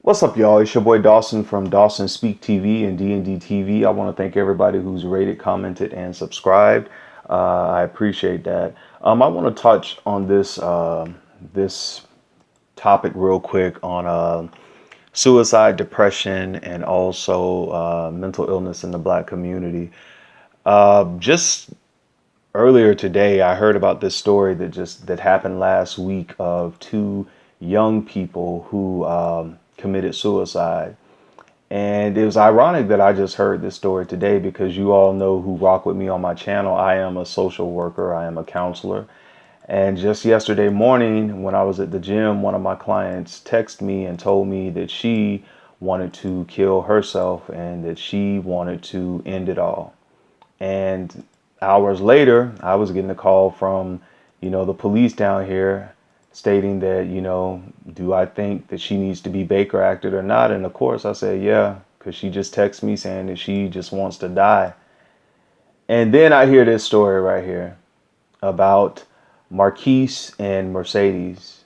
What's up, y'all? It's your boy Dawson from Dawson Speak TV and D&D TV. I want to thank everybody who's rated, commented, and subscribed. I appreciate that. I want to touch on this topic real quick on suicide, depression, and also mental illness in the Black community. Just earlier today, I heard about this story that happened last week of two young people who committed suicide. And it was ironic that I just heard this story today because you all know who rock with me on my channel. I am a social worker. I am a counselor. And just yesterday morning when I was at the gym, one of my clients texted me and told me that she wanted to kill herself and that she wanted to end it all. And hours later, I was getting a call from, the police down here stating that, do I think that she needs to be Baker acted or not? And of course I said, yeah, because she just texted me saying that she just wants to die. And then I hear this story right here about Markeice and Mercedes.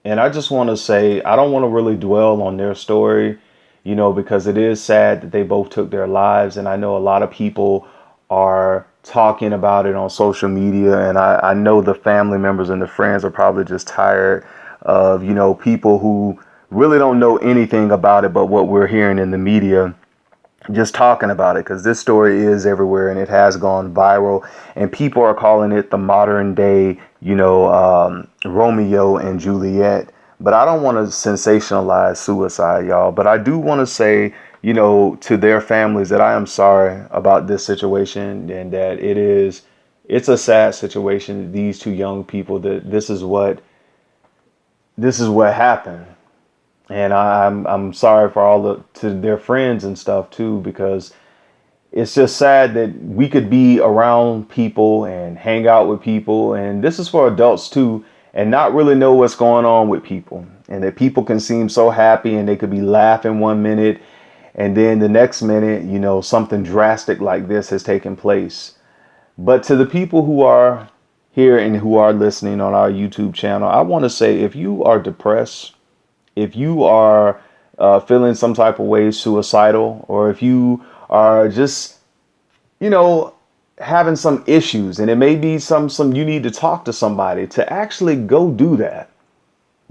And I just want to say, I don't want to really dwell on their story, because it is sad that they both took their lives. And I know a lot of people are talking about it on social media, and I know the family members and the friends are probably just tired of people who really don't know anything about it but what we're hearing in the media just talking about it, because this story is everywhere and it has gone viral and people are calling it the modern day Romeo and Juliet. But I don't want to sensationalize suicide, y'all, but I do want to say to their families that I am sorry about this situation and that it's a sad situation. These two young people, that this is what happened. And I'm sorry for to their friends and stuff too, because it's just sad that we could be around people and hang out with people. And this is for adults too, and not really know what's going on with people, and that people can seem so happy and they could be laughing one minute and then the next minute, something drastic like this has taken place. But to the people who are here and who are listening on our YouTube channel, I want to say, if you are depressed, if you are feeling some type of way suicidal, or if you are just, having some issues, and it may be some you need to talk to somebody, to actually go do that.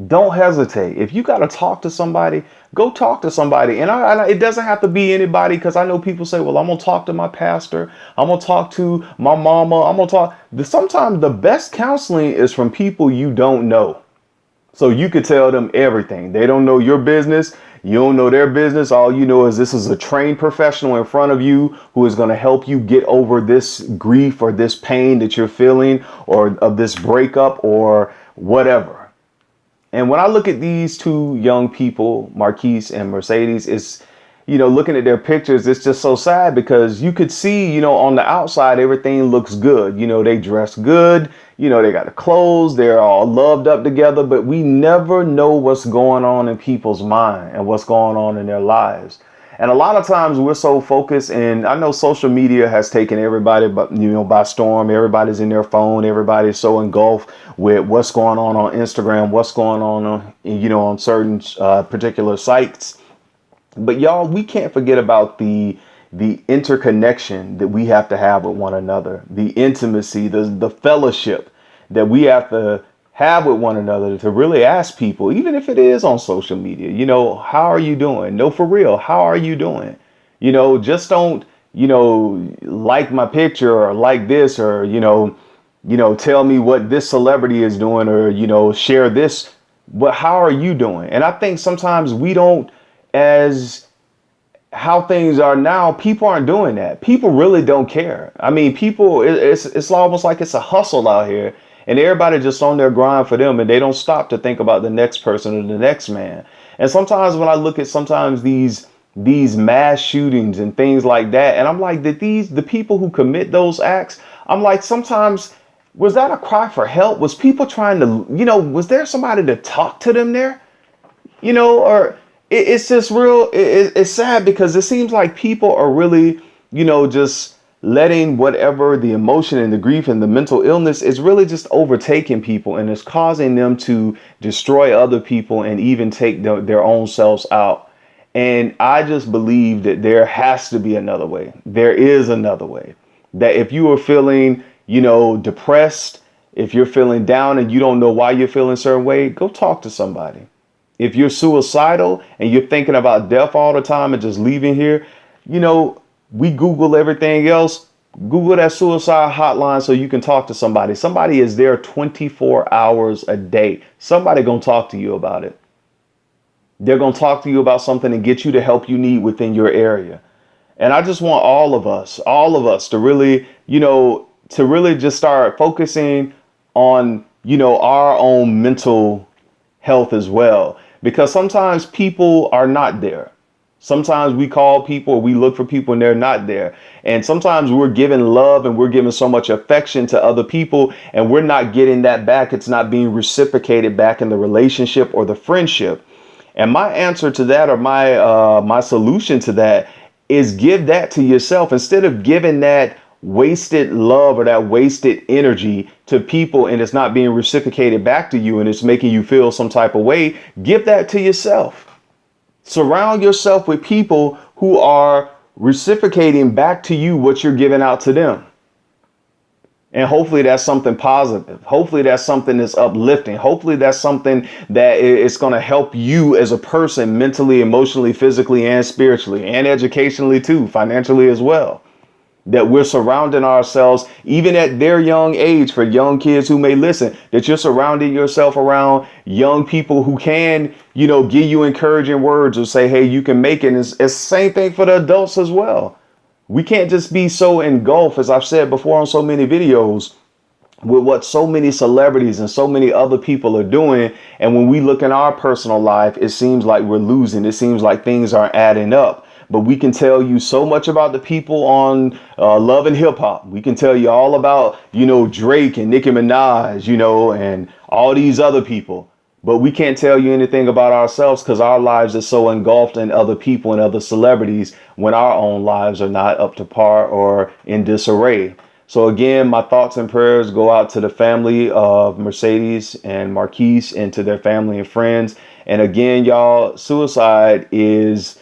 Don't hesitate. If you got to talk to somebody, go talk to somebody. And it doesn't have to be anybody, because I know people say, well, I'm going to talk to my pastor. I'm going to talk to my mama. I'm going to talk. Sometimes the best counseling is from people you don't know. So you could tell them everything. They don't know your business. You don't know their business. All you know is this is a trained professional in front of you who is going to help you get over this grief or this pain that you're feeling, or of this breakup or whatever. And when I look at these two young people, Markeice and Mercedes, it's, looking at their pictures, it's just so sad, because you could see, on the outside, everything looks good. They dress good. They got the clothes. They're all loved up together. But we never know what's going on in people's mind and what's going on in their lives. And a lot of times we're so focused, and I know social media has taken everybody, by storm. Everybody's in their phone. Everybody's so engulfed with what's going on Instagram, what's going on certain particular sites. But y'all, we can't forget about the interconnection that we have to have with one another, the intimacy, the fellowship that we have to have with one another, to really ask people, even if it is on social media, how are you doing? No, for real, how are you doing? Just don't, like my picture or like this, or, tell me what this celebrity is doing, or, share this. But how are you doing? And I think sometimes we don't, as how things are now, people aren't doing that. People really don't care. I mean, people, it's almost like it's a hustle out here, and everybody just on their grind for them, and they don't stop to think about the next person or the next man. And sometimes when I look at these mass shootings and things like that, and I'm like, the people who commit those acts, I'm like, sometimes, was that a cry for help? Was people trying to, was there somebody to talk to them there? Or it's just real. It's sad, because it seems like people are really, just letting whatever the emotion and the grief and the mental illness is really just overtaking people, and it's causing them to destroy other people and even take their own selves out. And I just believe that there has to be another way. There is another way. That if you are feeling, depressed, if you're feeling down and you don't know why you're feeling a certain way, go talk to somebody. If you're suicidal and you're thinking about death all the time and just leaving here, we Google everything else. Google that suicide hotline so you can talk to somebody. Somebody is there 24 hours a day. Somebody gonna talk to you about it. They're gonna talk to you about something and get you the help you need within your area. And I just want all of us to really, to really just start focusing on, our own mental health as well. Because sometimes people are not there. Sometimes we call people, we look for people and they're not there. And sometimes we're giving love and we're giving so much affection to other people and we're not getting that back. It's not being reciprocated back in the relationship or the friendship. And my answer to that, or my solution to that, is give that to yourself instead of giving that wasted love or that wasted energy to people and it's not being reciprocated back to you and it's making you feel some type of way. Give that to yourself. Surround yourself with people who are reciprocating back to you what you're giving out to them. And hopefully that's something positive. Hopefully that's something that's uplifting. Hopefully that's something that is going to help you as a person mentally, emotionally, physically, and spiritually, and educationally too, financially as well. That we're surrounding ourselves, even at their young age, for young kids who may listen, that you're surrounding yourself around young people who can, give you encouraging words or say, hey, you can make it. It's the same thing for the adults as well. We can't just be so engulfed, as I've said before on so many videos, with what so many celebrities and so many other people are doing. And when we look in our personal life, it seems like we're losing. It seems like things aren't adding up. But we can tell you so much about the people on Love and Hip Hop. We can tell you all about, Drake and Nicki Minaj, and all these other people. But we can't tell you anything about ourselves because our lives are so engulfed in other people and other celebrities when our own lives are not up to par or in disarray. So again, my thoughts and prayers go out to the family of Mercedes and Markeice and to their family and friends. And again, y'all, suicide is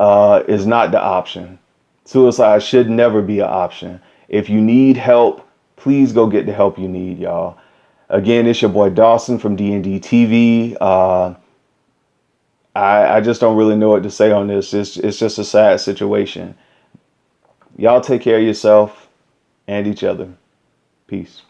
not the option. Suicide should never be an option. If you need help, please go get the help you need, y'all. Again, it's your boy Dawson from D&D TV. I just don't really know what to say on this. It's just a sad situation. Y'all take care of yourself and each other. Peace.